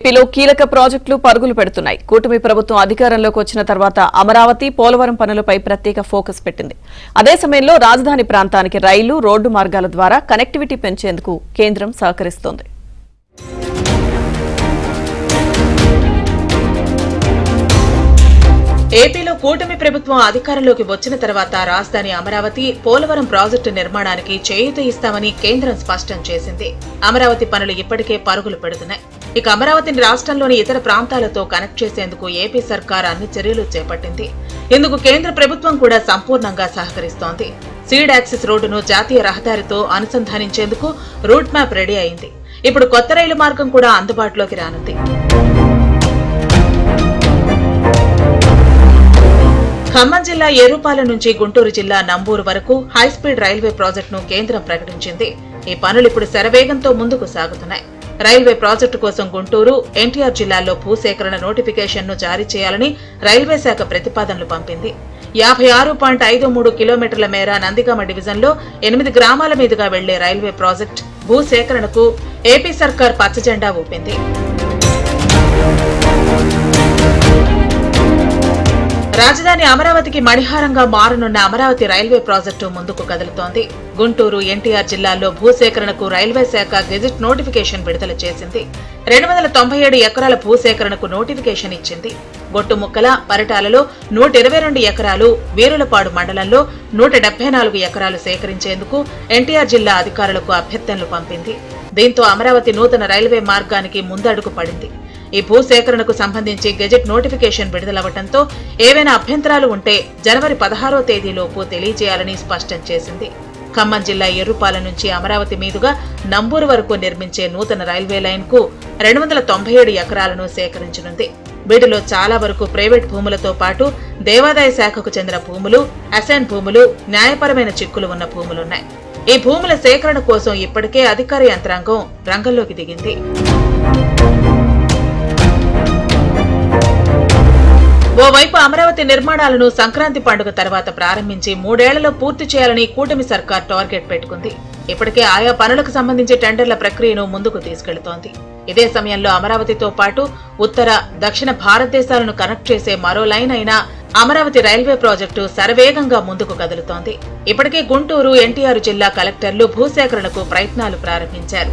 ఏపీలో కీలక ప్రాజెక్టులు పరుగులు పెడుతున్నాయి. కూటమి ప్రభుత్వం అధికారంలోకి వచ్చిన తర్వాత అమరావతి, పోలవరం పనులపై ప్రత్యేక ఫోకస్ పెట్టింది. అదే సమయంలో రాజధాని ప్రాంతానికి రైలు, రోడ్డు మార్గాల ద్వారా కనెక్టివిటీ పెంచేందుకు కేంద్రం సహకరిస్తోంది. ఏపీలో కూటమి ప్రభుత్వం అధికారంలోకి వచ్చిన తర్వాత రాజధాని అమరావతి, పోలవరం ప్రాజెక్టు నిర్మాణానికి చేయూత ఇస్తామని కేంద్రం స్పష్టం చేసింది. అమరావతి పనులు ఇప్పటికే పరుగులు పెడుతున్నాయి. ఇక అమరావతిని రాష్ట్రంలోని ఇతర ప్రాంతాలతో కనెక్ట్ చేసేందుకు ఏపీ సర్కార్ అన్ని చర్యలు చేపట్టింది. ఇందుకు కేంద్ర ప్రభుత్వం కూడా సంపూర్ణంగా సహకరిస్తోంది. సీడ్ యాక్సిస్ రోడ్డును జాతీయ రహదారితో అనుసంధానించేందుకు రూట్ మ్యాప్ రెడీ అయింది. ఇప్పుడు కొత్త రైలు మార్గం కూడా అందుబాటులోకి రానుంది. ఖమ్మం జిల్లా ఏరుపాలెం నుంచి గుంటూరు జిల్లా నంబూరు వరకు హైస్పీడ్ రైల్వే ప్రాజెక్టును కేంద్రం ప్రకటించింది. ఈ పనులు ఇప్పుడు శరవేగంతో ముందుకు సాగుతున్నాయి. రైల్వే ప్రాజెక్టు కోసం గుంటూరు, ఎన్టీఆర్ జిల్లాల్లో భూసేకరణ నోటిఫికేషన్ను జారీ చేయాలని రైల్వే శాఖ ప్రతిపాదనలు పంపింది. 56.53 కిలోమీటర్ల మేర నందిగామ డివిజన్లో 8 గ్రామాల మీదుగా వెళ్లే రైల్వే ప్రాజెక్టు భూసేకరణకు ఏపీ సర్కార్ పచ్చజెండా ఊపింది. రాజధాని అమరావతికి మణిహారంగా మారనున్న అమరావతి రైల్వే ప్రాజెక్టు ముందుకు కదులుతోంది. గుంటూరు, ఎన్టీఆర్ జిల్లాల్లో భూసేకరణకు రైల్వే శాఖ గెజిట్ నోటిఫికేషన్ విడుదల చేసింది. 297 ఎకరాల భూసేకరణకు నోటిఫికేషన్ ఇచ్చింది. గొట్టుముక్కల, పరిటాలలో 122 ఎకరాలు, వీరులపాడు మండలంలో 174 ఎకరాలు సేకరించేందుకు ఎన్టీఆర్ జిల్లా అధికారులకు అభ్యర్థనలు పంపింది. దీంతో అమరావతి నూతన రైల్వే మార్గానికి ముందడుగు పడింది. ఈ భూసేకరణకు సంబంధించి గెజెట్ నోటిఫికేషన్ విడుదలవడంతో ఏవైనా అభ్యంతరాలు ఉంటే జనవరి 16వ తేదీలోపు తెలియజేయాలని స్పష్టం చేసింది. ఖమ్మం జిల్లా ఎర్రుపాలెం నుంచి అమరావతి మీదుగా నంబూరు వరకు నిర్మించే నూతన రైల్వే లైన్ కు 297 ఎకరాలను సేకరించనుంది. వీటిలో చాలా వరకు ప్రైవేట్ భూములతో పాటు దేవాదాయ శాఖకు చెందిన భూములు, అసైన్ భూములు, న్యాయపరమైన చిక్కులు ఉన్న భూములున్నాయి. ఈ భూముల సేకరణ కోసం ఇప్పటికే అధికార యంత్రాంగం రంగంలోకి దిగింది. ఓవైపు అమరావతి నిర్మాణాలను సంక్రాంతి పండుగ తర్వాత ప్రారంభించి 3 ఏళ్లలో పూర్తి చేయాలని కూటమి సర్కార్ టార్గెట్ పెట్టుకుంది. ఇప్పటికే ఆయా పనులకు సంబంధించి టెండర్ల ప్రక్రియను ముందుకు తీసుకెళుతోంది. ఇదే సమయంలో అమరావతితో పాటు ఉత్తర, దక్షిణ భారతదేశాలను కనెక్ట్ చేసే మరో లైన్ అయిన అమరావతి రైల్వే ప్రాజెక్టు శరవేగంగా ముందుకు కదులుతోంది. ఇప్పటికే గుంటూరు, ఎన్టీఆర్ జిల్లా కలెక్టర్లు భూసేకరణకు ప్రయత్నాలు ప్రారంభించారు.